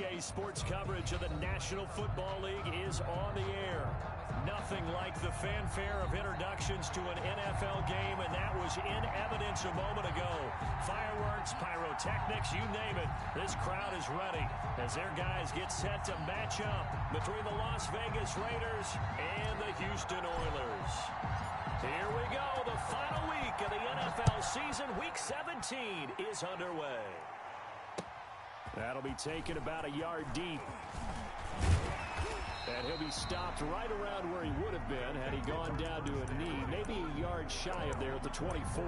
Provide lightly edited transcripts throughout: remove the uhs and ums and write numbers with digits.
NBA sports coverage of the National Football League is on the air. Nothing like the fanfare of introductions to an NFL game, and that was in evidence a moment ago. Fireworks, pyrotechnics, you name it. This crowd is ready as their guys get set to match up between the Las Vegas Raiders and the Houston Oilers. Here we go. The final week of the NFL season, Week 17, is underway. That'll be taken about a yard deep. And he'll be stopped right around where he would have been had he gone down to a knee, maybe a yard shy of there at the 24.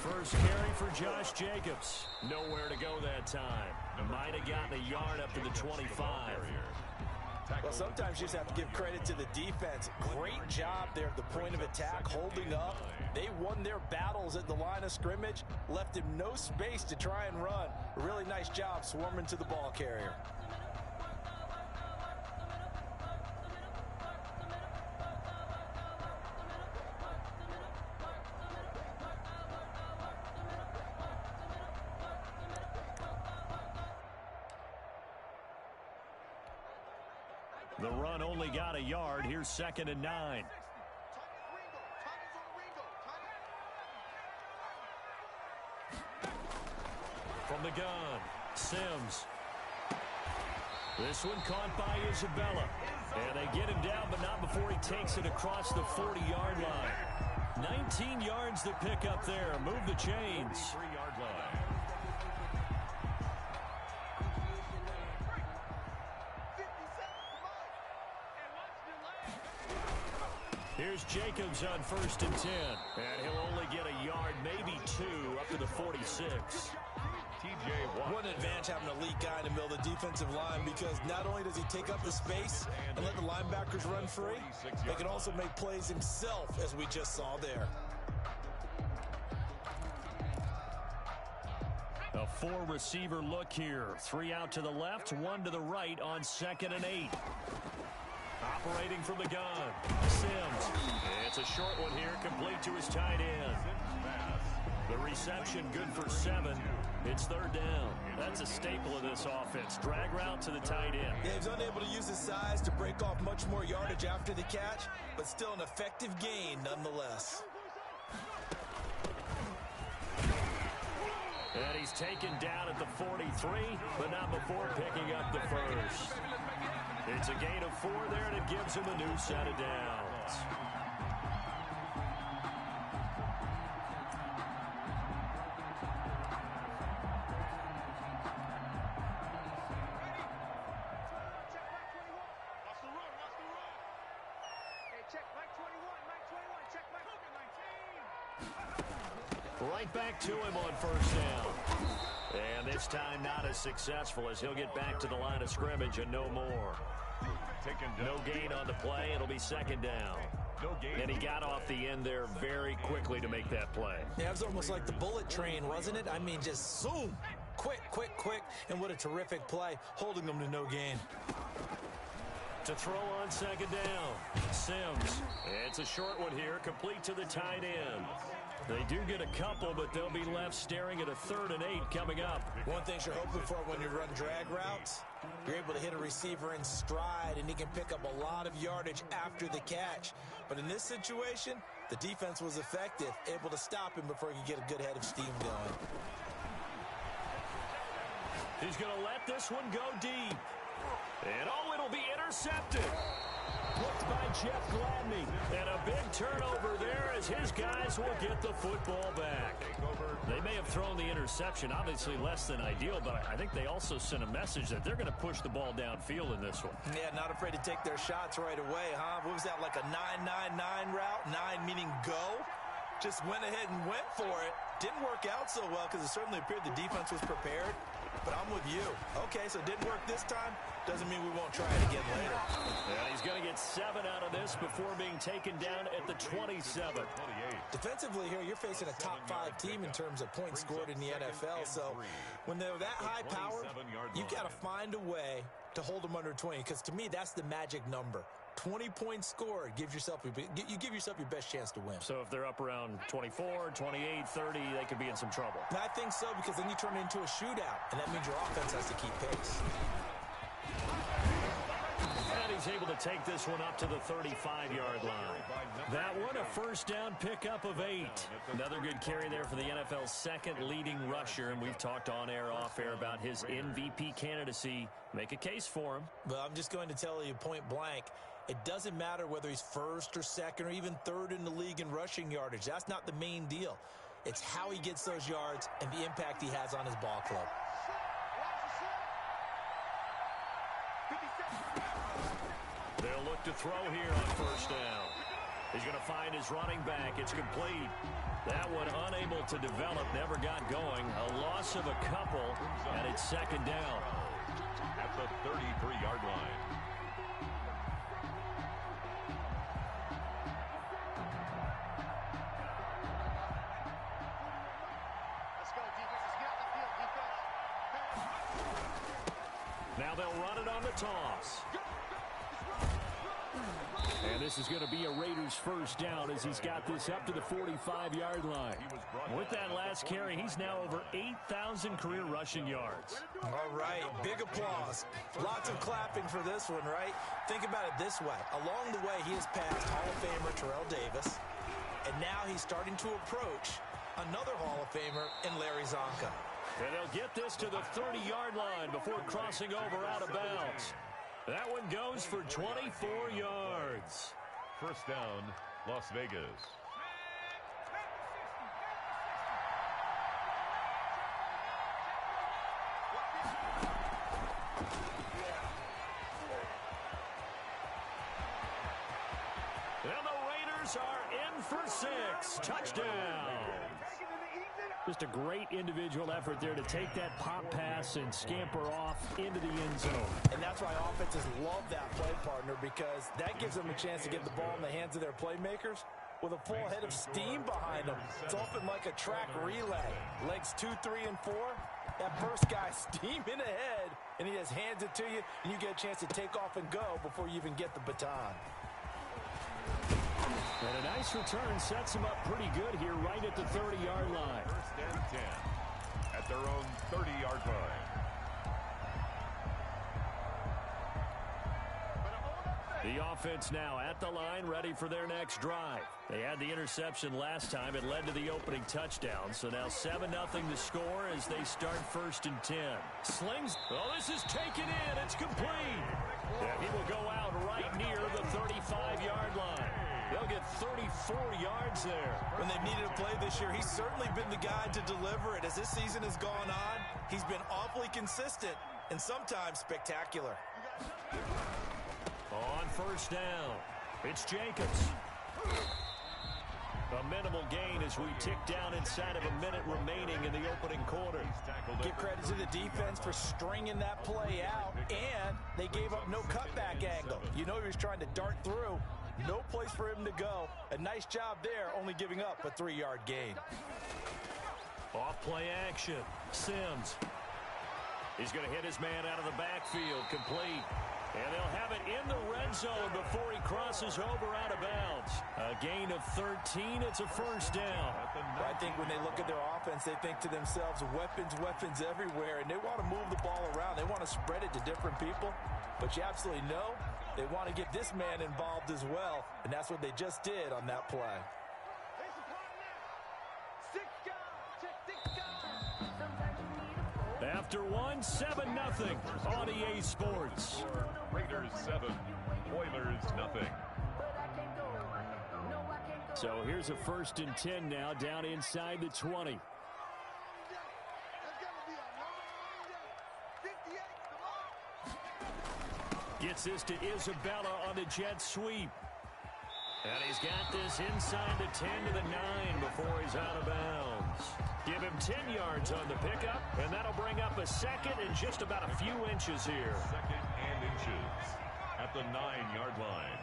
First carry for Josh Jacobs. Nowhere to go that time. Might have gotten a yard up to the 25. Well, sometimes you just have to give credit to the defense. Great job there at the point of attack, holding up. They won their battles at the line of scrimmage, left him no space to try and run. A really nice job swarming to the ball carrier. The run only got a yard. Here's 2nd and 9. From the gun, Sims. This one caught by Isabella. And they get him down, but not before he takes it across the 40-yard line. 19 yards to pick up there. Move the chains. 3-yard line. Here's Jacobs on 1st and 10. And he'll only get a yard, maybe 2, up to the 46. TJ Watt. What an advantage having a elite guy in the middle of the defensive line, because not only does he take up the space and let the linebackers run free, he can also make plays himself, as we just saw there. A 4-receiver look here. 3 out to the left, 1 to the right on 2nd and 8. Operating from the gun, Sims. It's a short one here, complete to his tight end. The reception good for 7. It's 3rd down. That's a staple of this offense. Drag route to the tight end. Yeah, he's unable to use his size to break off much more yardage after the catch, but still an effective gain nonetheless. And he's taken down at the 43, but not before picking up the first. It's a gain of 4 there, and it gives him a new set of downs. Right back to him on 1st down. And this time not as successful, as he'll get back to the line of scrimmage and no more. No gain on the play. It'll be 2nd down. And he got off the end there very quickly to make that play. Yeah, it was almost like the bullet train, wasn't it? I mean, just zoom. Quick, quick, quick. And what a terrific play, holding them to no gain. To throw on 2nd down, Sims. It's a short one here, complete to the tight end. They do get a couple, but they'll be left staring at a 3rd and 8 coming up. One thing you're hoping for when you run drag routes, you're able to hit a receiver in stride, and he can pick up a lot of yardage after the catch. But in this situation, the defense was effective, able to stop him before he could get a good head of steam going. He's going to let this one go deep. And oh, it'll be intercepted. Blocked by Jeff Gladney. And a big turnover there as his guys will get the football back. They may have thrown the interception, obviously less than ideal, but I think they also sent a message that they're going to push the ball downfield in this one. Yeah, not afraid to take their shots right away, huh? What was that, like a 9-9-9 route? 9 meaning go? just went ahead and went for it. Didn't work out so well because it certainly appeared the defense was prepared. But I'm with you. Okay, so it didn't work this time. Doesn't mean we won't try it again later. And he's going to get 7 out of this before being taken down at the 27. Defensively here, you're facing a top 5 team in terms of points scored in the NFL. So when they're that high powered, you got to find a way to hold them under 20. Because to me, that's the magic number. 20 points scored, you give yourself your best chance to win. So if they're up around 24, 28, 30, they could be in some trouble. And I think so, because then you turn it into a shootout, and that means your offense has to keep pace. And he's able to take this one up to the 35-yard line. That one, a first down pickup of 8. Another good carry there for the NFL's second leading rusher, and we've talked on air, off air about his MVP candidacy. Make a case for him. Well, I'm just going to tell you point blank, it doesn't matter whether he's first or second or even third in the league in rushing yardage. That's not the main deal. It's how he gets those yards and the impact he has on his ball club. They'll look to throw here on first down. He's going to find his running back. It's complete. That one unable to develop, never got going. A loss of a couple, and it's second down. At the 33-yard line. Now they'll run it on the toss. And this is going to be a Raiders first down as he's got this up to the 45-yard line. With that last carry, he's now over 8,000 career rushing yards. All right, big applause. Lots of clapping for this one, right? Think about it this way. Along the way, he has passed Hall of Famer Terrell Davis, and now he's starting to approach another Hall of Famer in Larry Zonka. And they'll get this to the 30-yard line before crossing over out of bounds. That one goes for 24 yards. First down, Las Vegas. And the Raiders are in for 6. Touchdown. Just a great individual effort there to take that pop pass and scamper off into the end zone. And that's why offenses love that play, partner, because that gives them a chance to get the ball in the hands of their playmakers with a full head of steam behind them. It's often like a track relay. Legs 2, 3, and 4. That first guy steaming ahead, and he just hands it to you, and you get a chance to take off and go before you even get the baton. And a nice return sets him up pretty good here right at the 30-yard line. First and 10 at their own 30-yard line. The offense now at the line, ready for their next drive. They had the interception last time. It led to the opening touchdown. So now 7-0 to score as they start first and 10. Slings. Oh, this is taken in. It's complete. And he will go out right near the 35-yard line. They'll get 34 yards there. When they've needed a play this year, he's certainly been the guy to deliver it. As this season has gone on, he's been awfully consistent and sometimes spectacular. On first down, it's Jacobs. A minimal gain as we tick down inside of a minute remaining in the opening quarter. Give credit to the defense for stringing that play out, and they gave up no cutback angle. You know he was trying to dart through. No place for him to go. A nice job there, only giving up a 3-yard gain. Off play action. Sims. He's going to hit his man out of the backfield. Complete. And they'll have it in the red zone before he crosses over out of bounds. A gain of 13. It's a first down. I think when they look at their offense, they think to themselves, weapons everywhere, and they want to move the ball around. They want to spread it to different people. But you absolutely know they want to get this man involved as well, and that's what they just did on that play. After one, 7-0 on EA Sports. Raiders 7, Oilers nothing. So here's a first and 10 now down inside the 20. Gets this to Isabella on the jet sweep. And he's got this inside the 10 to the 9 before he's out of bounds. Give him 10 yards on the pickup, and that'll bring up a second and just about a few inches here. Second and inches at the 9-yard line.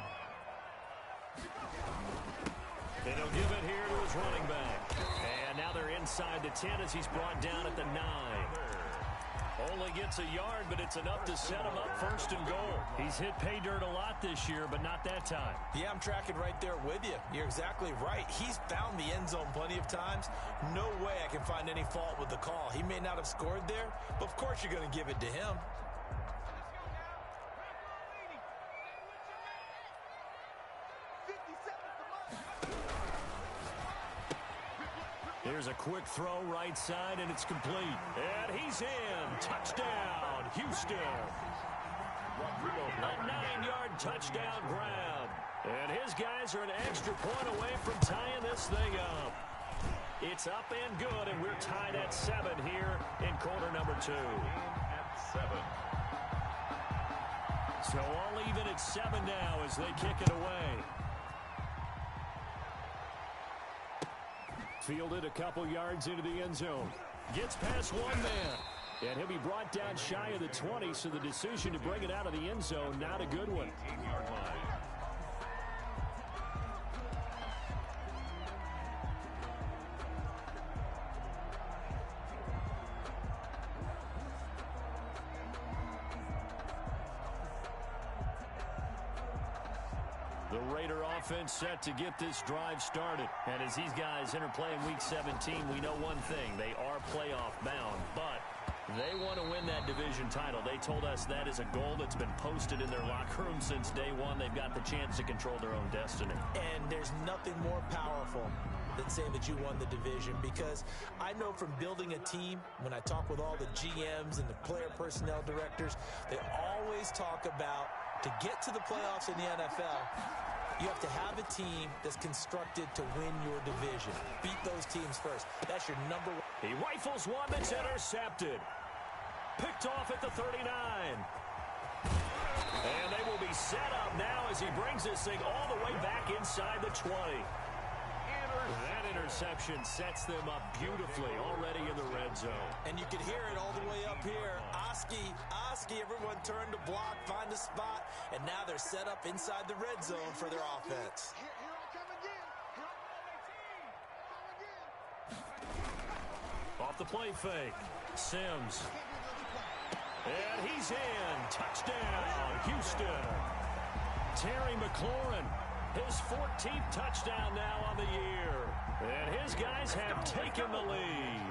And he'll give it here to his running back. And now they're inside the 10 as he's brought down at the 9. Only gets a yard, but it's enough to set him up first and goal. He's hit pay dirt a lot this year, but not that time. Yeah, I'm tracking right there with you. You're exactly right. He's found the end zone plenty of times. No way I can find any fault with the call. He may not have scored there, but of course you're going to give it to him. Here's a quick throw right side, and it's complete. And he's in. Touchdown, Houston. A 9-yard touchdown grab. And his guys are an extra point away from tying this thing up. It's up and good, and we're tied at 7 here in quarter number 2. At 7. So all even at 7 now as they kick it away. Fielded a couple yards into the end zone. Gets past one man. And he'll be brought down shy of the 20, so the decision to bring it out of the end zone, not a good one. 18-yard line. The Raider offense set to get this drive started. And as these guys enter play in Week 17, we know one thing. They are playoff bound, but they want to win that division title. They told us that is a goal that's been posted in their locker room since day one. They've got the chance to control their own destiny. And there's nothing more powerful than saying that you won the division, because I know from building a team, when I talk with all the GMs and the player personnel directors, they always talk about to get to the playoffs in the NFL, you have to have a team that's constructed to win your division. Beat those teams first. That's your number one. He rifles one that's intercepted. Picked off at the 39. And they will be set up now as he brings this thing all the way back inside the 20. That interception sets them up beautifully already in the red zone. And you can hear it all the way up here. Oski, everyone turned to block, find a spot, and now they're set up inside the red zone for their offense. Off the play fake. Sims. And he's in. Touchdown, Houston. Terry McLaurin. His 14th touchdown now on the year. And his guys have taken the lead.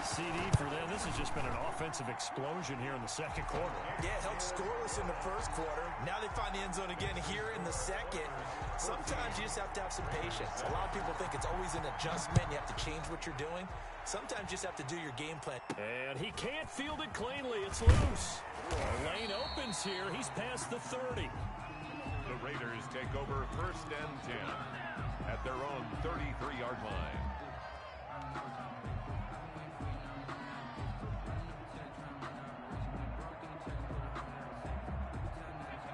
CD for them. This has just been an offensive explosion here in the second quarter. Yeah, held scoreless in the first quarter. Now they find the end zone again here in the second. Sometimes you just have to have some patience. A lot of people think it's always an adjustment. You have to change what you're doing. Sometimes you just have to do your game plan. And he can't field it cleanly. It's loose. The lane opens here. He's past the 30. The Raiders take over 1st and 10 at their own 33-yard line.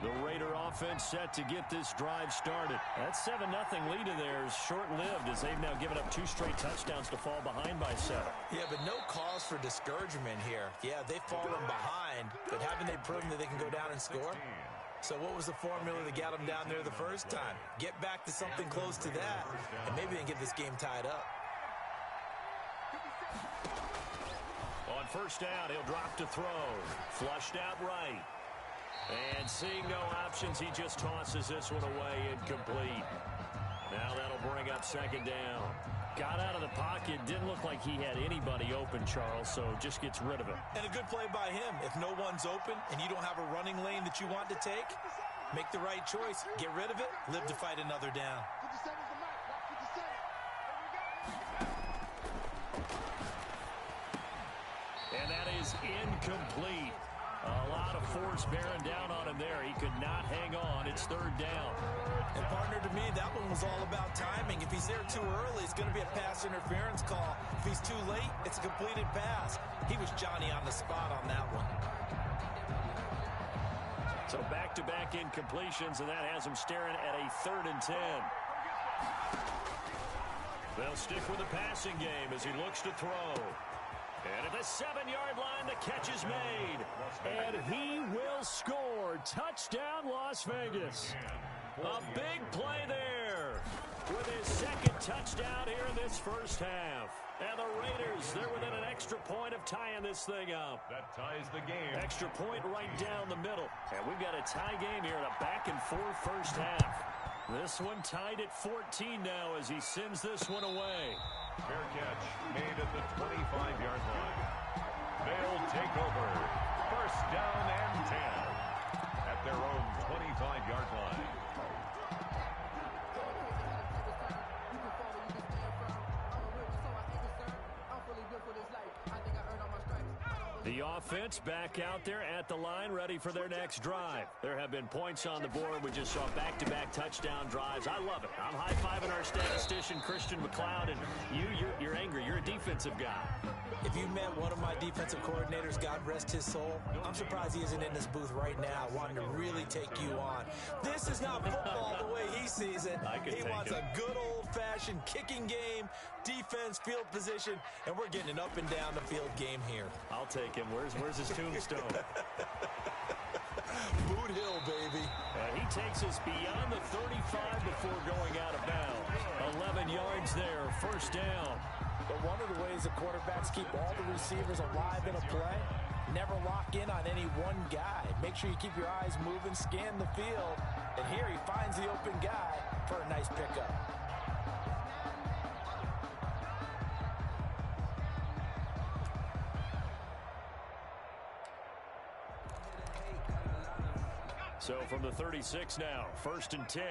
The Raider offense set to get this drive started. That 7-0 lead of theirs short-lived as they've now given up 2 straight touchdowns to fall behind by 7. Yeah, but no cause for discouragement here. Yeah, they've fallen behind, but haven't they proven that they can go down and score? So what was the formula that got them down there the first time? Get back to something close to that, and maybe they can get this game tied up. On first down, he'll drop to throw. Flushed out right. And seeing no options, he just tosses this one away incomplete. Now that'll bring up second down. Got out of the pocket. Didn't look like he had anybody open, Charles, so just gets rid of it. And a good play by him. If no one's open and you don't have a running lane that you want to take, make the right choice. Get rid of it. Live to fight another down. And that is incomplete. A lot of force bearing down on him there. He could not hang on. It's third down. And partner, to me, that one was all about timing. If he's there too early, it's going to be a pass interference call. If he's too late, it's a completed pass. He was Johnny on the spot on that one. So back-to-back incompletions, and that has him staring at a 3rd and 10. They'll stick with the passing game as he looks to throw. And at the 7-yard line, the catch is made. And he will score. Touchdown, Las Vegas. A big play there with his 2nd touchdown here in this first half. And the Raiders, they're within an extra point of tying this thing up. That ties the game. Extra point right down the middle. And we've got a tie game here in a back-and-forth first half. This one tied at 14 now as he sends this one away. Fair catch made at the 25-yard line. They'll take over. First down and 10 at their own 25-yard line. The offense back out there at the line, ready for their next drive. There have been points on the board. We just saw back-to-back touchdown drives. I love it. I'm high-fiving our statistician, Christian McLeod, and you're angry. You're a defensive guy. If you met one of my defensive coordinators, God rest his soul, I'm surprised he isn't in this booth right now wanting to really take you on. This is not football the way he sees it. He wants a good old-fashioned kicking game, defense, field position, and we're getting an up-and-down-the-field game here. I'll take him. Where's his tombstone? Boot Hill, baby. He takes us beyond the 35 before going out of bounds. 11 yards there, first down. But one of the ways the quarterbacks keep all the receivers alive in a play, never lock in on any one guy. Make sure you keep your eyes moving, scan the field, and here he finds the open guy for a nice pickup. So from the 36 now, 1st and 10.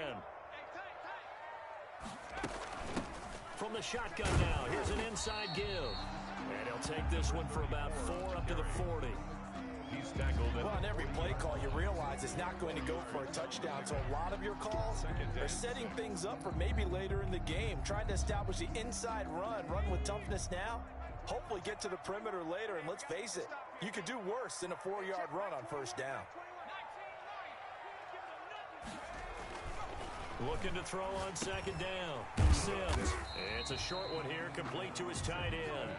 From the shotgun now, here's an inside give. And he'll take this one for about 4 up to the 40. He's tackled. Well, on every play call, you realize it's not going to go for a touchdown. So a lot of your calls are setting things up for maybe later in the game, trying to establish the inside run with toughness now. Hopefully get to the perimeter later, and let's face it, you could do worse than a 4-yard run on first down. Looking to throw on 2nd down. Sims. It's a short one here, complete to his tight end.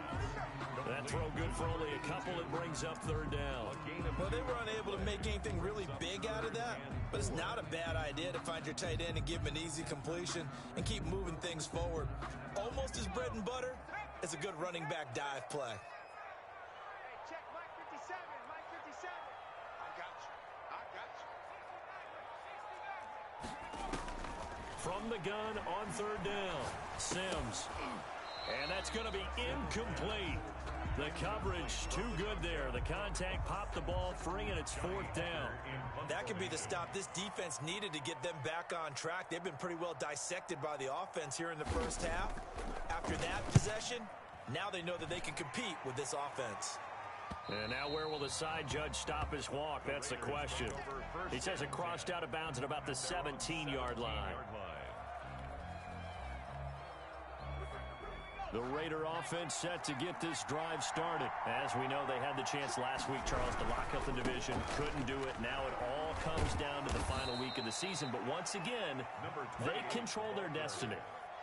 That throw good for only a couple. It brings up 3rd down. Well, they were unable to make anything really big out of that, but it's not a bad idea to find your tight end and give him an easy completion and keep moving things forward. Almost as bread and butter as a good running back dive play. Check Mike 57, Mike 57. I got you. From the gun on 3rd down, Sims. And that's going to be incomplete. The coverage too good there. The contact popped the ball free, and it's 4th down. That could be the stop this defense needed to get them back on track. They've been pretty well dissected by the offense here in the first half. After that possession, now they know that they can compete with this offense. And now where will the side judge stop his walk? That's the question. He says it crossed out of bounds at about the 17-yard line. The Raider offense set to get this drive started. As we know, they had the chance last week, Charles, to lock up the division. Couldn't do it. Now it all comes down to the final week of the season. But once again, they control their destiny.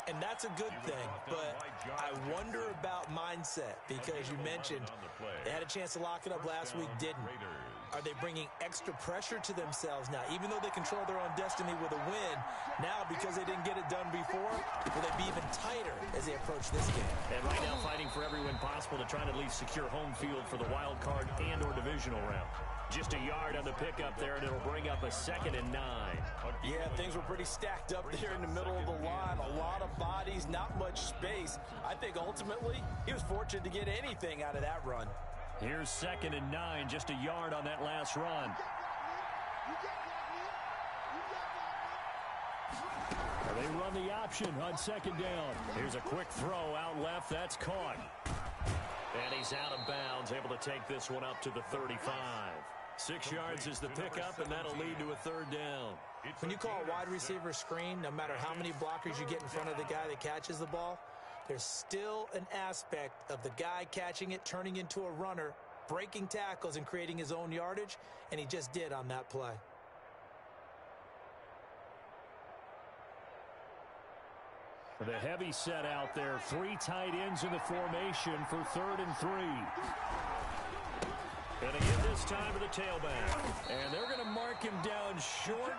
And that's a good thing, but I wonder about mindset because you mentioned they had a chance to lock it up last week, didn't. Are they bringing extra pressure to themselves now? Even though they control their own destiny with a win, now because they didn't get it done before, will they be even tighter as they approach this game? And right now fighting for every win possible to try and at least secure home field for the wild card and or divisional round. Just a yard on the pickup there, and it'll bring up a 2nd and 9. Yeah, things were pretty stacked up there in the middle of the line. A lot of bodies, not much space. I think ultimately he was fortunate to get anything out of that run. Here's 2nd and 9, just a yard on that last run. They run the option on 2nd down. Here's a quick throw out left. That's caught. And he's out of bounds, able to take this one up to the 35. 6 yards is the pickup, and that'll lead to a 3rd down. When you call a wide receiver screen, no matter how many blockers you get in front of the guy that catches the ball, there's still an aspect of the guy catching it, turning into a runner, breaking tackles and creating his own yardage, and he just did on that play. The heavy set out there. 3 tight ends in the formation for 3rd and 3. And they give this time to the tailback. And they're going to mark him down short,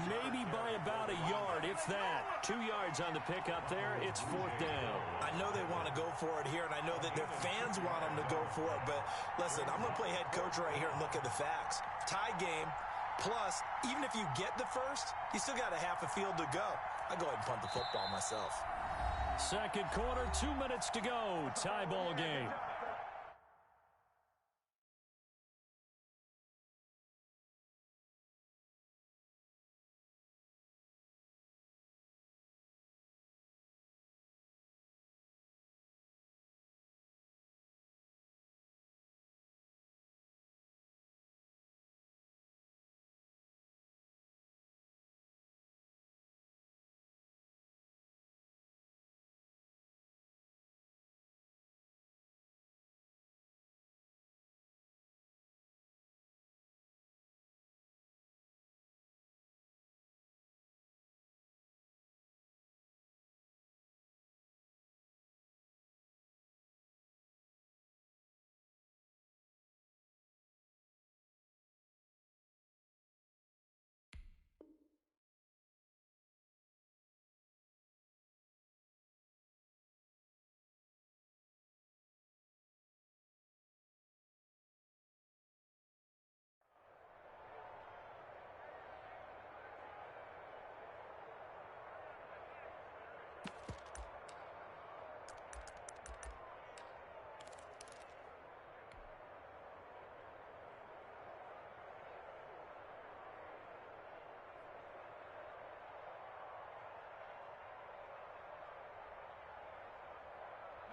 maybe by about a yard, if that. 2 yards on the pickup there. It's 4th down. I know they want to go for it here, and I know that their fans want them to go for it. But, listen, I'm going to play head coach right here and look at the facts. Tie game, plus, even if you get the first, you still got a half a field to go. I go ahead and punt the football myself. Second quarter, 2 minutes to go. Tie ball game.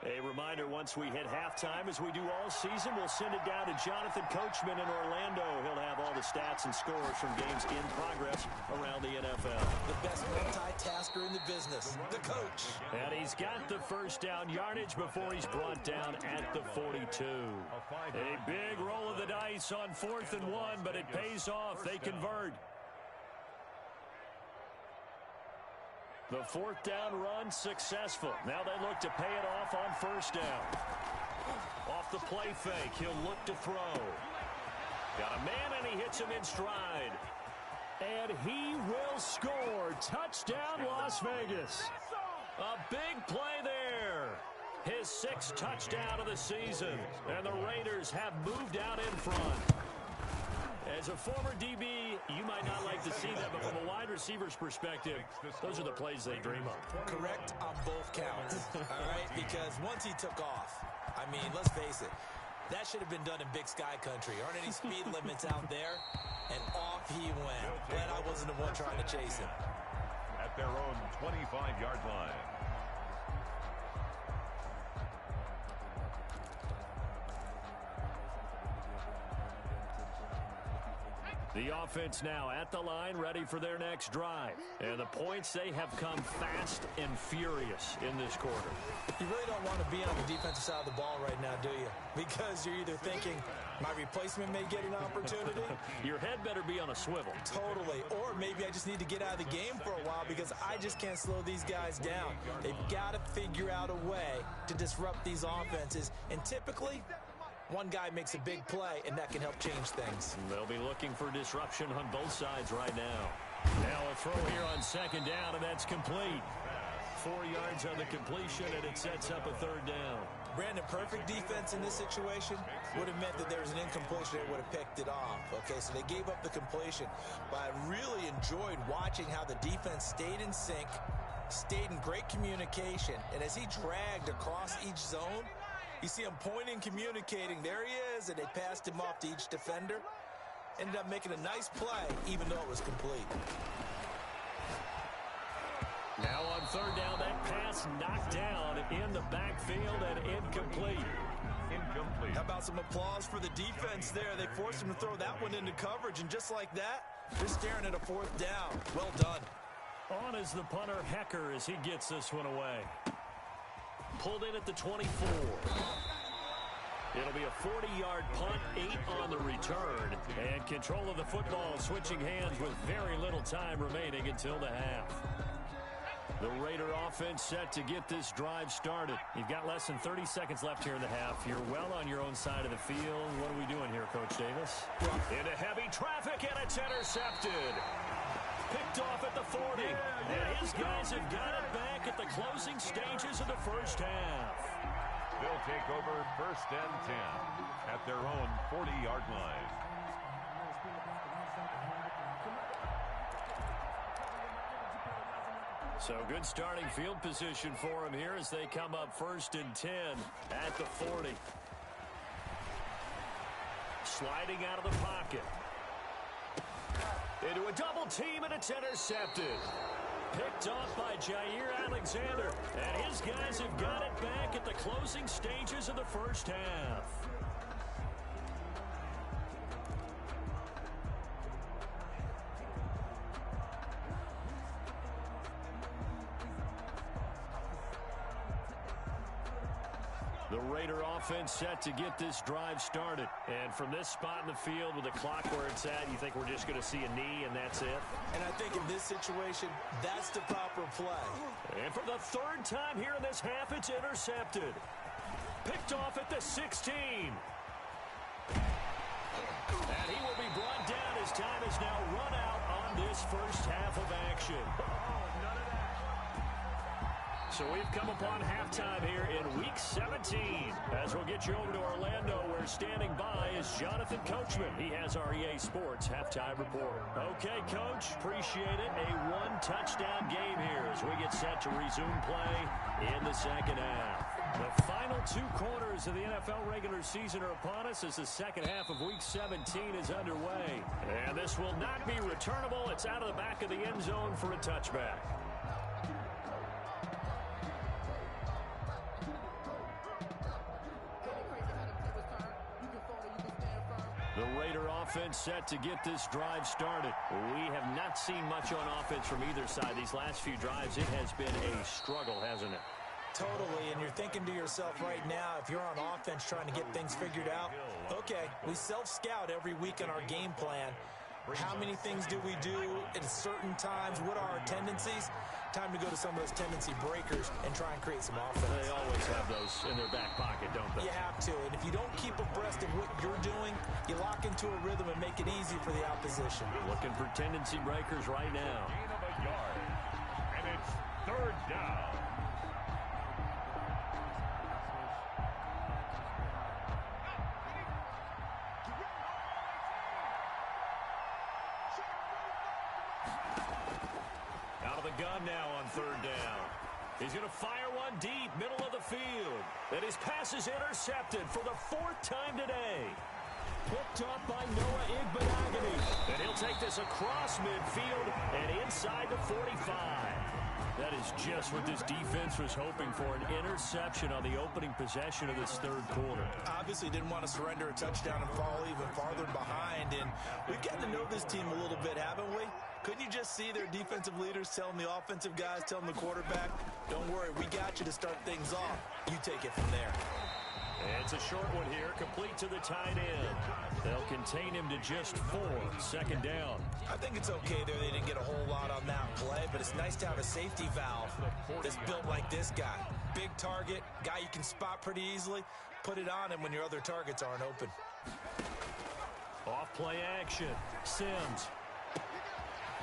A reminder, once we hit halftime, as we do all season, we'll send it down to Jonathan Coachman in Orlando. He'll have all the stats and scores from games in progress around the NFL. The best multitasker in the business, the coach. And he's got the first down yardage before he's brought down at the 42. A big roll of the dice on 4th and 1, but it pays off. They convert. The 4th down run successful. Now they look to pay it off on 1st down. Off the play fake, he'll look to throw. Got a man, and he hits him in stride. And he will score. Touchdown, Las Vegas. A big play there. His 6th touchdown of the season. And the Raiders have moved out in front. As a former DB, you might not like to see that, but from a wide receiver's perspective, those are the plays they dream of. Correct on both counts, all right? Because once he took off, I mean, let's face it, that should have been done in Big Sky Country. Aren't any speed limits out there? And off he went. Glad I wasn't the one trying to chase him. At their own 25-yard line. The offense now at the line, ready for their next drive. And the points, they have come fast and furious in this quarter. You really don't want to be on the defensive side of the ball right now, do you? Because you're either thinking, my replacement may get an opportunity. Your head better be on a swivel. Totally. Or maybe I just need to get out of the game for a while because I just can't slow these guys down. They've got to figure out a way to disrupt these offenses. And typically, one guy makes a big play, and that can help change things. They'll be looking for disruption on both sides right now. Now a throw here on 2nd down, and that's complete. 4 yards on the completion, and it sets up a 3rd down. Brandon, perfect defense in this situation would have meant that there was an incompletion. They would have picked it off. Okay, so they gave up the completion. But I really enjoyed watching how the defense stayed in sync, stayed in great communication, and as he dragged across each zone, you see him pointing, communicating. There he is, and they passed him off to each defender. Ended up making a nice play, even though it was complete. Now on 3rd down, that pass knocked down in the backfield and incomplete. How about some applause for the defense there? They forced him to throw that one into coverage, and just like that, they're staring at a 4th down. Well done. On is the punter, Hecker, as he gets this one away. Pulled in at the 24. It'll be a 40-yard punt, 8 on the return. And control of the football switching hands with very little time remaining until the half. The Raider offense set to get this drive started. You've got less than 30 seconds left here in the half. You're well on your own side of the field. What are we doing here, Coach Davis? Into heavy traffic, and it's intercepted. Picked off at the 40. And his guys have got it back at the closing stages of the first half. They'll take over 1st and 10 at their own 40-yard line. So good starting field position for him here as they come up 1st and 10 at the 40. Sliding out of the pocket. Into a double team, and it's intercepted. Picked off by Jair Alexander. And his guys have got it back at the closing stages of the first half. The Raider offense set to get this drive started. And from this spot in the field with the clock where it's at, you think we're just going to see a knee and that's it? And I think in this situation, that's the proper play. And for the 3rd time here in this half, it's intercepted. Picked off at the 16. And he will be brought down as time is now run out on this first half of action. So we've come upon halftime here in Week 17. As we'll get you over to Orlando, where standing by is Jonathan Coachman. He has our EA Sports Halftime Report. Okay, Coach, appreciate it. A 1-touchdown game here as we get set to resume play in the second half. The final 2 quarters of the NFL regular season are upon us as the second half of Week 17 is underway. And this will not be returnable. It's out of the back of the end zone for a touchback. The Raider offense set to get this drive started. We have not seen much on offense from either side. These last few drives, it has been a struggle, hasn't it? Totally, and you're thinking to yourself right now, if you're on offense trying to get things figured out, okay, we self-scout every week on our game plan. How many things do we do at certain times? What are our tendencies? Time to go to some of those tendency breakers and try and create some offense. They always have those in their back pocket, don't they? You have to, and if you don't keep abreast of what you're doing, you lock into a rhythm and make it easy for the opposition. Looking for tendency breakers right now. Gain of a yard, and it's 3rd down. Gun now on 3rd down. He's going to fire one deep, middle of the field. And his pass is intercepted for the 4th time today. Picked off by Noah Igbenogany. And he'll take this across midfield and inside the 45. That is just what this defense was hoping for, an interception on the opening possession of this 3rd quarter. Obviously didn't want to surrender a touchdown and fall even farther behind, and we've gotten to know this team a little bit, haven't we? Couldn't you just see their defensive leaders telling the offensive guys, telling the quarterback, don't worry, we got you to start things off. You take it from there. And it's a short one here, complete to the tight end. They'll contain him to just 4, 2nd down. I think it's okay there. They didn't get a whole lot on that play, but it's nice to have a safety valve that's built like this guy. Big target, guy you can spot pretty easily. Put it on him when your other targets aren't open. Off play action. Sims.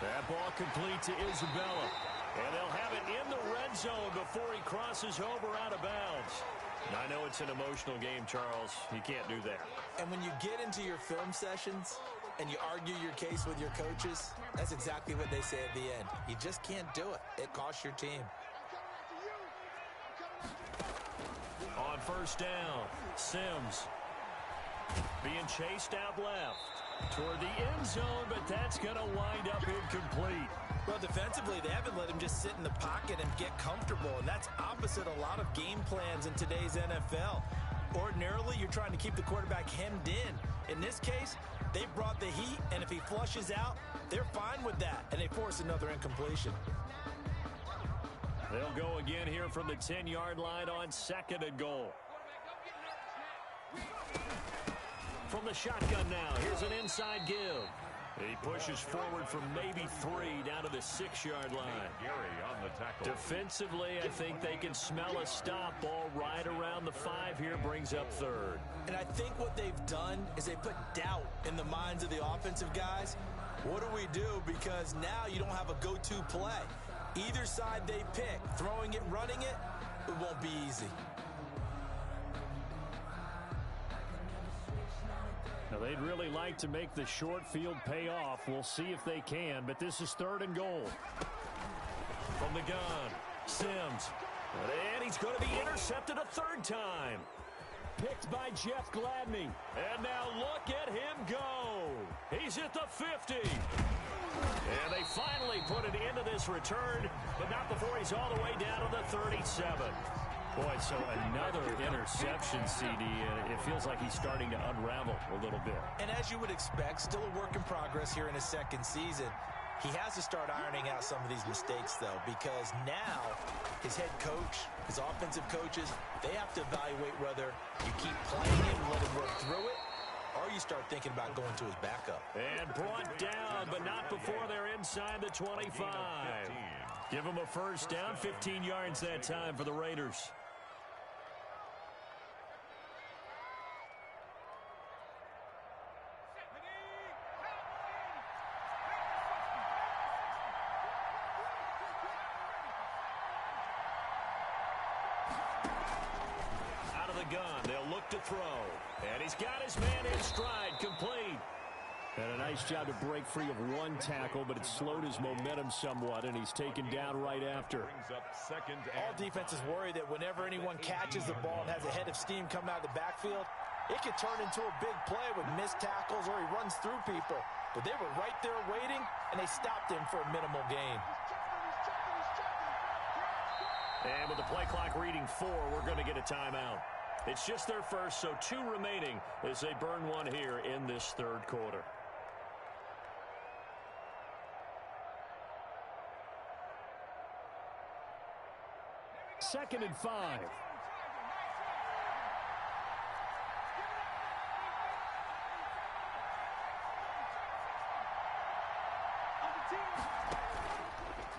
That ball complete to Isabella. And they'll have it in the red zone before he crosses over out of bounds. I know it's an emotional game, Charles. You can't do that. And when you get into your film sessions and you argue your case with your coaches, that's exactly what they say at the end. You just can't do it. It costs your team. On 1st down, Sims being chased out left toward the end zone, but that's going to wind up incomplete. Well, defensively, they haven't let him just sit in the pocket and get comfortable, and that's opposite a lot of game plans in today's NFL. Ordinarily, you're trying to keep the quarterback hemmed in. In this case, they brought the heat, and if he flushes out, they're fine with that, and they force another incompletion. They'll go again here from the 10-yard line on 2nd and goal. From the shotgun now, here's an inside give. He pushes forward from maybe 3 down to the 6-yard line. Gary on the tackle. Defensively, I think they can smell a stop. Ball right around the 5 here, brings up 3rd. And I think what they've done is they put doubt in the minds of the offensive guys. What do we do? Because now you don't have a go-to play. Either side they pick, throwing it, running it, it won't be easy. Now, they'd really like to make the short field pay off. We'll see if they can, but this is 3rd and goal. From the gun, Sims. And he's going to be intercepted a 3rd time. Picked by Jeff Gladney. And now look at him go. He's at the 50. And they finally put an end to this return, but not before he's all the way down to the 37. Boy, so another interception, CD, and it feels like he's starting to unravel a little bit. And as you would expect, still a work in progress here in his 2nd season. He has to start ironing out some of these mistakes, though, because now his head coach, his offensive coaches, they have to evaluate whether you keep playing him and let him work through it, or you start thinking about going to his backup. And brought down, but not before they're inside the 25. Give him a 1st down, 15 yards that time for the Raiders. Gun. They'll look to throw. And he's got his man in stride, complete. And a nice job to break free of 1 tackle, but it slowed his momentum somewhat, and he's taken down right after. All defenses worry that whenever anyone catches the ball and has a head of steam come out of the backfield, it could turn into a big play with missed tackles or he runs through people. But they were right there waiting, and they stopped him for a minimal gain. And with the play clock reading 4, we're going to get a timeout. It's just their first, so 2 remaining as they burn 1 here in this 3rd quarter. Second and 5.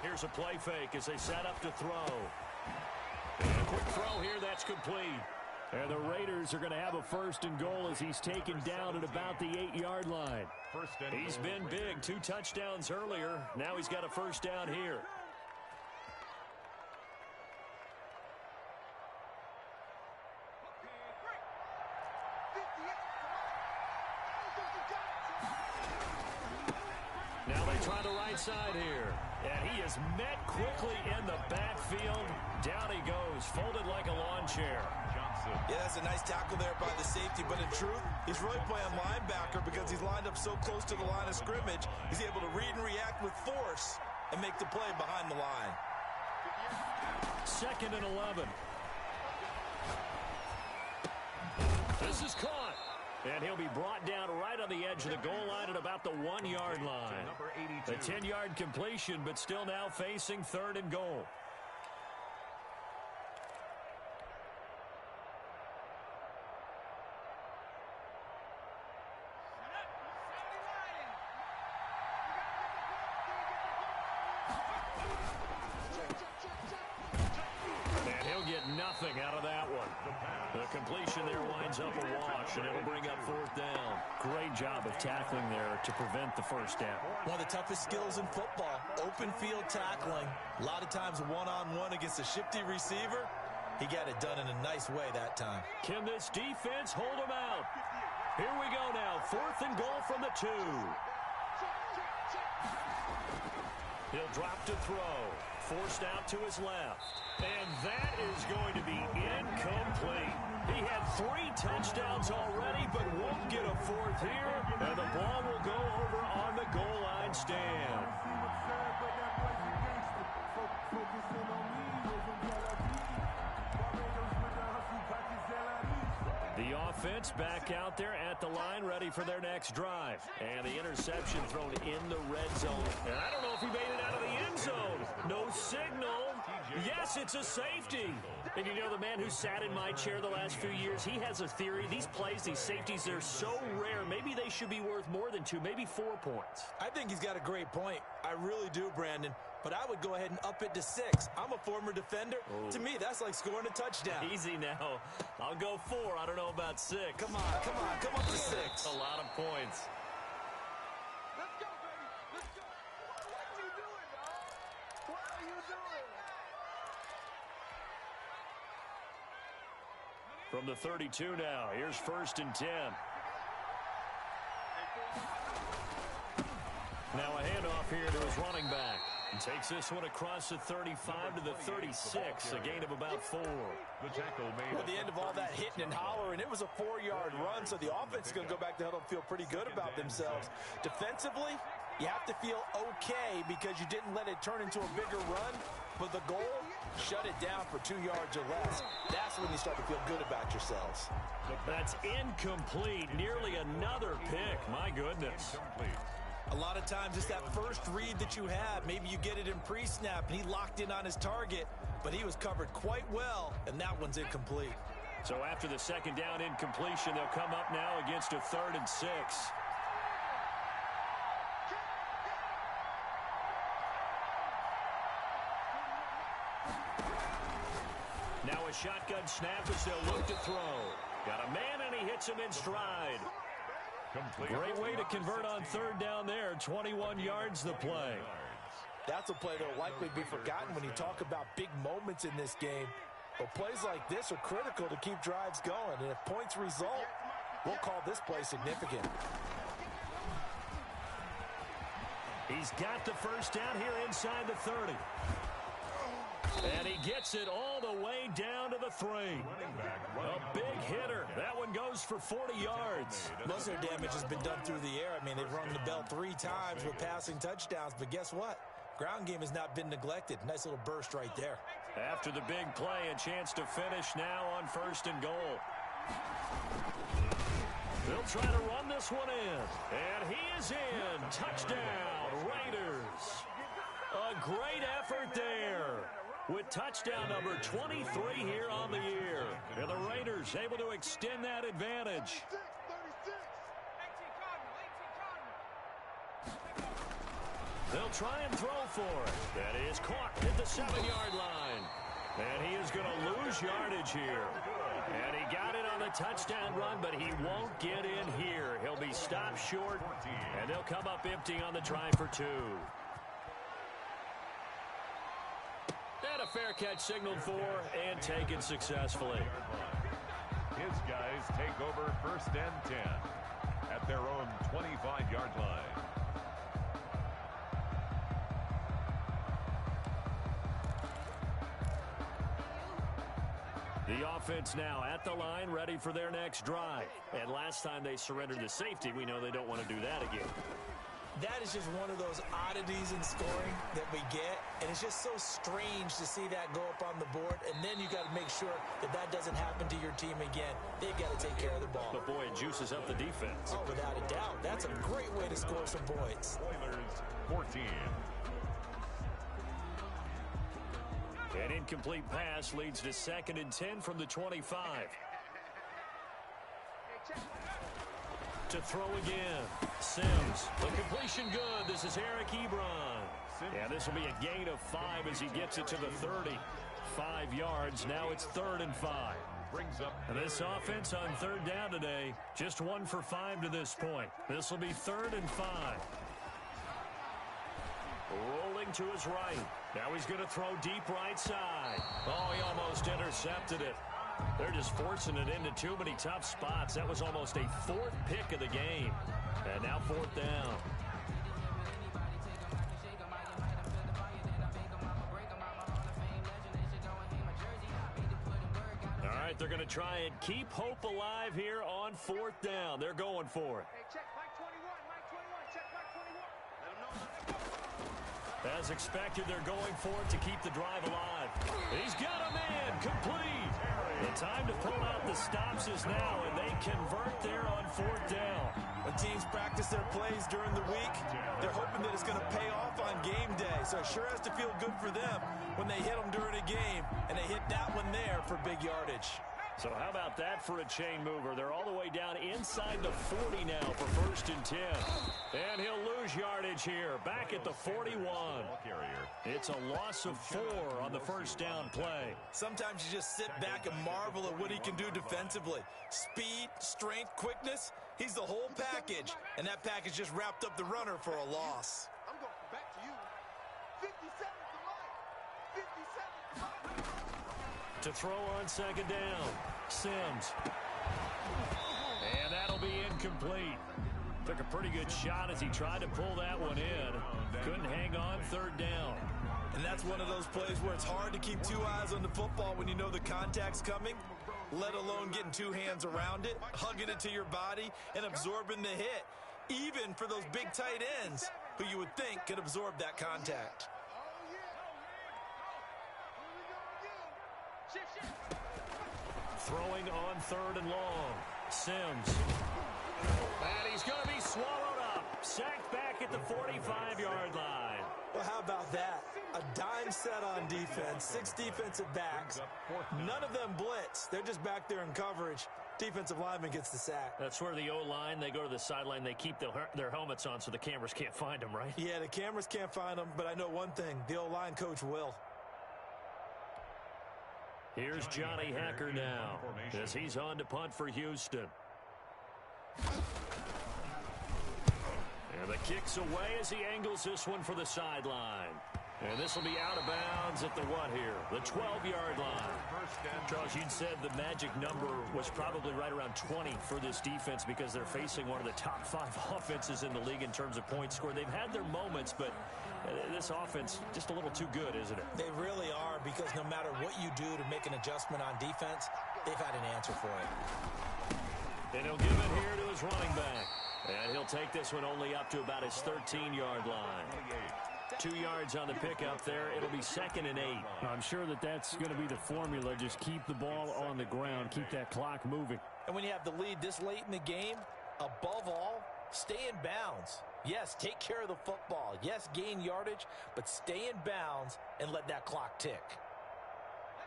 Here's a play fake as they set up to throw. And a quick throw here, that's complete. And the Raiders are going to have a 1st and goal as he's taken down at about the 8-yard line. He's been big, 2 touchdowns earlier. Now he's got a 1st down here. Now they try the right side here. And he is met quickly in the backfield. Down he goes, folded like a lawn chair. Yeah, that's a nice tackle there by the safety, but in truth, he's really playing linebacker because he's lined up so close to the line of scrimmage. He's able to read and react with force and make the play behind the line. 2nd and 11. This is caught. And he'll be brought down right on the edge of the goal line at about the 1-yard line. A 10-yard completion, but still now facing 3rd and goal. Nothing out of that one. The completion there winds up a wash, and it'll bring up 4th down. Great job of tackling there to prevent the 1st down. One of the toughest skills in football, open field tackling. A lot of times one-on-one against a shifty receiver. He got it done in a nice way that time. Can this defense hold him out? Here we go now, 4th and goal from the 2. He'll drop to throw. Forced out to his left. And that is going to be incomplete. He had 3 touchdowns already, but won't get a 4th here. And the ball will go over on the goal line stand. The offense back out there at the line, ready for their next drive. And the interception thrown in the red zone. And I don't know if he made it out of the end zone. No signal. Yes, it's a safety. And you know, the man who sat in my chair the last few years, he has a theory. These plays, these safeties, they're so rare. Maybe they should be worth more than 2, maybe 4 points. I think he's got a great point. I really do, Brandon. But I would go ahead and up it to 6. I'm a former defender. Oh. To me, that's like scoring a touchdown. Easy now. I'll go 4. I don't know about 6. Come on. Come up to 6. A lot of points. Let's go, baby. Let's go. What are you doing, dog? What are you doing? From the 32 now, here's 1st and 10. Now a handoff here to his running back. And takes this one across the 35 to the 36, a gain of about 4. The tackle made at the end of all that hitting and hollering, it was a 4-yard run, so the offense is going to go back to huddle and feel pretty good about themselves. Defensively, you have to feel okay because you didn't let it turn into a bigger run, but the goal, shut it down for 2 yards or less. That's when you start to feel good about yourselves. That's incomplete. Nearly another pick. My goodness. A lot of times it's that first read that you have. Maybe you get it in pre-snap, and he locked in on his target, but he was covered quite well, and that one's incomplete. So after the 2nd down incompletion, they'll come up now against a 3rd and 6. Now a shotgun snap as they'll look to throw. Got a man, and he hits him in stride. Great way to convert on 3rd down there. 21 yards the play. That's a play that will likely be forgotten when you talk about big moments in this game. But plays like this are critical to keep drives going. And if points result, we'll call this play significant. He's got the 1st down here inside the 30. And he gets it all the way down to the 3. A big hitter. That one goes for 40 yards. Most of their damage has been done through the air. I mean, they've rung the bell 3 times with passing touchdowns. But guess what? Ground game has not been neglected. Nice little burst right there. After the big play, a chance to finish now on 1st and goal. They'll try to run this one in. And he is in. Touchdown, Raiders. A great effort there. With touchdown number 23 here on the year. And the Raiders able to extend that advantage. They'll try and throw for it. That is caught at the 7-yard line. And he is going to lose yardage here. And he got it on the touchdown run, but he won't get in here. He'll be stopped short, and they'll come up empty on the try for 2. And a fair catch signaled for and taken successfully. His guys take over 1st and 10 at their own 25-yard line. The offense now at the line, ready for their next drive. And last time they surrendered the safety, we know they don't want to do that again. That is just one of those oddities in scoring that we get, and it's just so strange to see that go up on the board, and then you got to make sure that that doesn't happen to your team again. They've got to take care of the ball. But boy, it juices up the defense. Oh, without a doubt. That's a great way to score some points. Oilers 14. An incomplete pass leads to 2nd and 10 from the 25. To throw again. Sims. The completion good. This is Eric Ebron. Yeah, this will be a gain of 5 as he gets it to the 30. 5 yards. Now it's 3rd and 5. Brings up this offense on 3rd down today, just 1 for 5 to this point. This will be 3rd and 5. Rolling to his right. Now he's going to throw deep right side. Oh, he almost intercepted it. They're just forcing it into too many tough spots. That was almost a 4th pick of the game. And now 4th down. All right, they're going to try and keep hope alive here on 4th down. They're going for it. Hey, check Mike 21, Mike 21, check Mike 21. Let him know. As expected, they're going for it to keep the drive alive. He's got a man complete. And Time to pull out the stops is now, and they convert there on 4th down. When teams practice their plays during the week, they're hoping that it's going to pay off on game day. So it sure has to feel good for them when they hit them during a game, and they hit that one there for big yardage. So how about that for a chain mover? They're all the way down inside the 40 now for 1st and 10. And he'll lose yardage here, back at the 41. It's a loss of 4 on the 1st down play. Sometimes you just sit back and marvel at what he can do defensively. Speed, strength, quickness, he's the whole package. And that package just wrapped up the runner for a loss. I'm going back to you. 57 to life. 57 to life. To throw on 2nd down, Sims. And that'll be incomplete. Took a pretty good shot as he tried to pull that one in. Couldn't hang on 3rd down. And that's one of those plays where it's hard to keep 2 eyes on the football when you know the contact's coming, let alone getting 2 hands around it, hugging it to your body, and absorbing the hit. Even for those big tight ends who you would think could absorb that contact. Throwing on 3rd and long. Sims. And he's going to be swallowed up. Sacked back at the 45-yard line. Well, how about that? A dime set on defense, 6 defensive backs. None of them blitz. They're just back there in coverage. Defensive lineman gets the sack. That's where the O-line, they go to the sideline, they keep their helmets on so the cameras can't find them, right? Yeah, the cameras can't find them, but I know one thing. The O-line coach will. Here's Johnny Hacker now as he's on to punt for Houston. And the kick's away as he angles this one for the sideline. And this will be out of bounds at the what here? The 12-yard line. Charles, you'd said the magic number was probably right around 20 for this defense because they're facing one of the top 5 offenses in the league in terms of points scored. They've had their moments, but this offense just a little too good, isn't it? They really are, because no matter what you do to make an adjustment on defense, they've had an answer for it. And he'll give it here to his running back. And he'll take this one only up to about his 13-yard line. 2 yards on the pickup there. It'll be 2nd and 8. I'm sure that's going to be the formula. Just keep the ball on the ground. Keep that clock moving. And when you have the lead this late in the game, above all, stay in bounds. Yes, take care of the football. Yes, gain yardage, but stay in bounds and let that clock tick.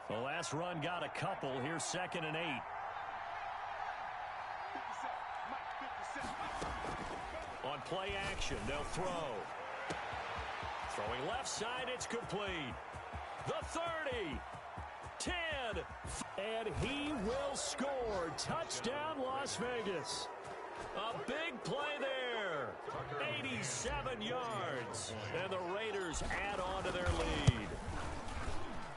The last run got a couple. Here's 2nd and 8. On play action, they'll throw. Throwing left side, it's complete. The 30, 10, and he will score. Touchdown, Las Vegas. A big play there. 87 yards. And the Raiders add on to their lead.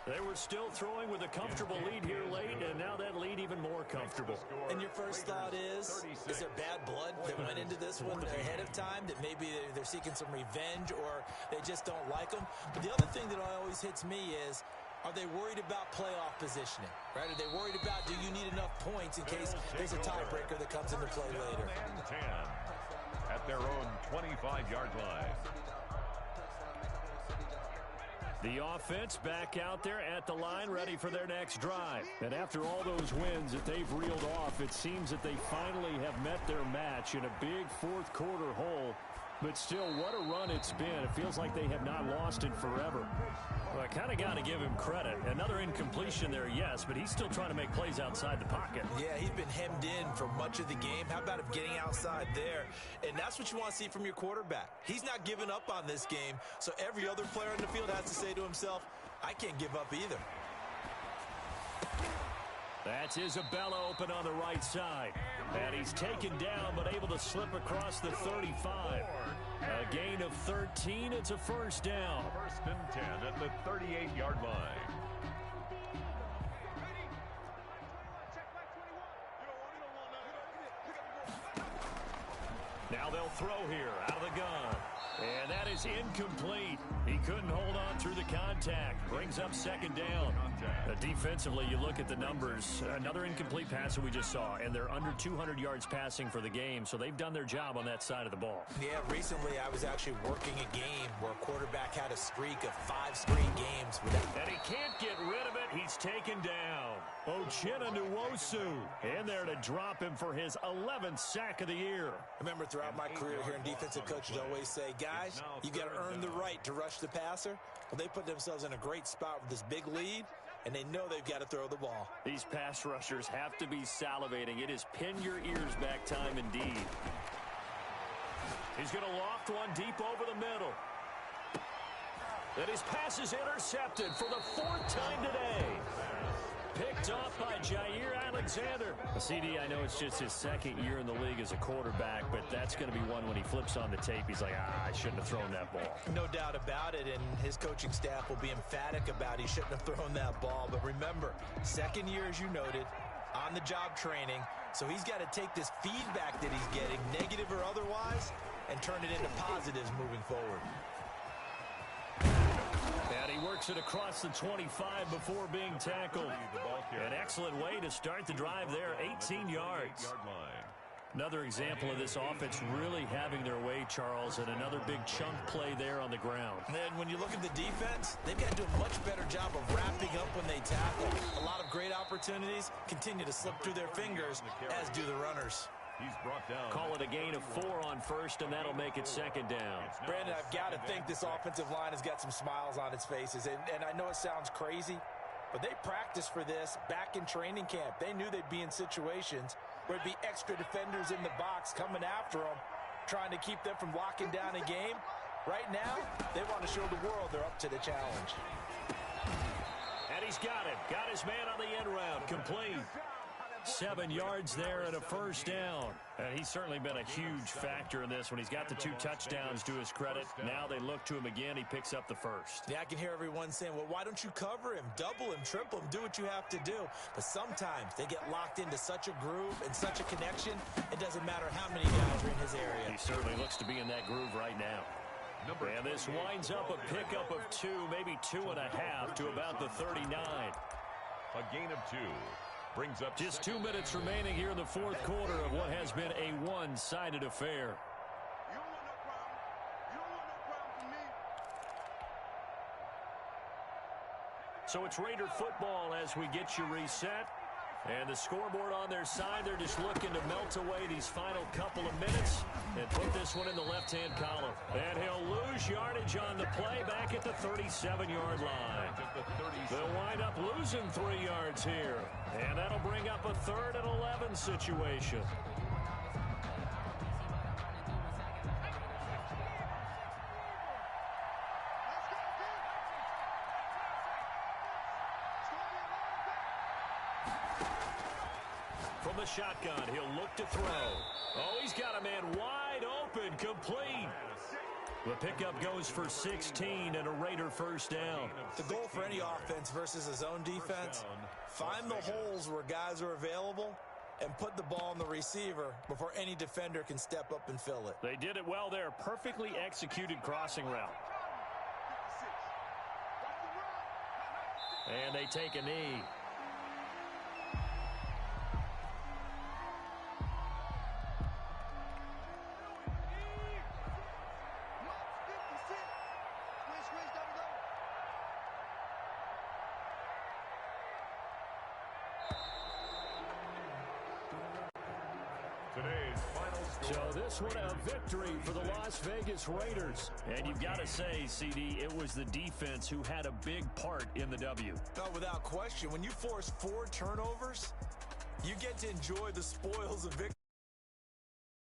They were still throwing with a comfortable lead here late, and now that lead even more comfortable. And your first thought is there bad blood that went into this one ahead of time, that maybe they're seeking some revenge or they just don't like them? But the other thing that always hits me is, are they worried about playoff positioning? Right? Are they worried about, do you need enough points in case there's a tiebreaker that comes into play later? 10 at their own 25-yard line. The offense back out there at the line, ready for their next drive. And after all those wins that they've reeled off, it seems that they finally have met their match in a big fourth-quarter hole. But still, what a run it's been. It feels like they have not lost in forever. Well, I kind of got to give him credit. Another incompletion there, yes, but he's still trying to make plays outside the pocket. Yeah, he's been hemmed in for much of the game. How about him getting outside there? And that's what you want to see from your quarterback. He's not giving up on this game, so every other player in the field has to say to himself, I can't give up either. That's Isabella open on the right side. And he's taken down, but able to slip across the 35. A gain of 13. It's a first down. 1st and 10 at the 38-yard line. Now they'll throw here out of the gun. And that is incomplete. He couldn't hold on through the contact. Brings up second down. Defensively, you look at the numbers. Another incomplete pass that we just saw, and they're under 200 yards passing for the game, so they've done their job on that side of the ball. Yeah, recently I was actually working a game where a quarterback had a streak of 5 straight games. And he can't get rid of it. He's taken down. Uchenna Nwosu in there to drop him for his 11th sack of the year. I remember throughout my career here in defensive coaches always say, guys, you got to earn the right to rush the passer. Well, they put themselves in a great spot with this big lead, and they know they've got to throw the ball. These pass rushers have to be salivating. It is pin your ears back time indeed. He's going to loft one deep over the middle. And his pass is intercepted for the 4th time today. Picked off by Jair Alexander. CD, I know it's just his 2nd year in the league as a quarterback, but that's going to be one when he flips on the tape. He's like, I shouldn't have thrown that ball. No doubt about it, and his coaching staff will be emphatic about he shouldn't have thrown that ball. But remember, 2nd year, as you noted, on-the-job training, so he's got to take this feedback that he's getting, negative or otherwise, and turn it into positives moving forward. And he works it across the 25 before being tackled. An excellent way to start the drive there, 18 yards. Another example of this offense really having their way, Charles, and another big chunk play there on the ground. And then when you look at the defense, they've got to do a much better job of wrapping up when they tackle. A lot of great opportunities continue to slip through their fingers, as do the runners. He's brought down. Call it a gain of 4 on first, and that'll make it 2nd down. Brandon, I've got to think this offensive line has got some smiles on its faces. And I know it sounds crazy, but they practiced for this back in training camp. They knew they'd be in situations where it'd be extra defenders in the box coming after them, trying to keep them from locking down a game. Right now, they want to show the world they're up to the challenge. And he's got it. Got his man on the end round. Complete. 7 yards there and a 1st down. And he's certainly been a huge factor in this when he's got the 2 touchdowns to his credit. Now they look to him again. He picks up the 1st. Yeah, I can hear everyone saying, well, why don't you cover him, double him, triple him, do what you have to do. But sometimes they get locked into such a groove and such a connection, it doesn't matter how many guys are in his area. He certainly looks to be in that groove right now. And this winds up a pickup of 2, maybe 2.5 to about the 39. A gain of 2. Brings up just 2 minutes remaining here in the 4th quarter of what has been a one-sided affair. You don't want no problem. You don't want no problem from me. So it's Raider football as we get you reset. And the scoreboard on their side, they're just looking to melt away these final couple of minutes and put this one in the left-hand column. And he'll lose yardage on the play back at the 37-yard line. They'll wind up losing 3 yards here. And that'll bring up a 3rd and 11 situation. From the shotgun, he'll look to throw. Oh, he's got a man wide open, complete. The pickup goes for 16 and a Raider 1st down. The goal for any offense versus a zone defense, find the holes where guys are available and put the ball on the receiver before any defender can step up and fill it. They did it well there. Perfectly executed crossing route. And they take a knee. So this one a victory for the Las Vegas Raiders. And you've got to say, CD, it was the defense who had a big part in the W. Oh, without question. When you force 4 turnovers, you get to enjoy the spoils of victory.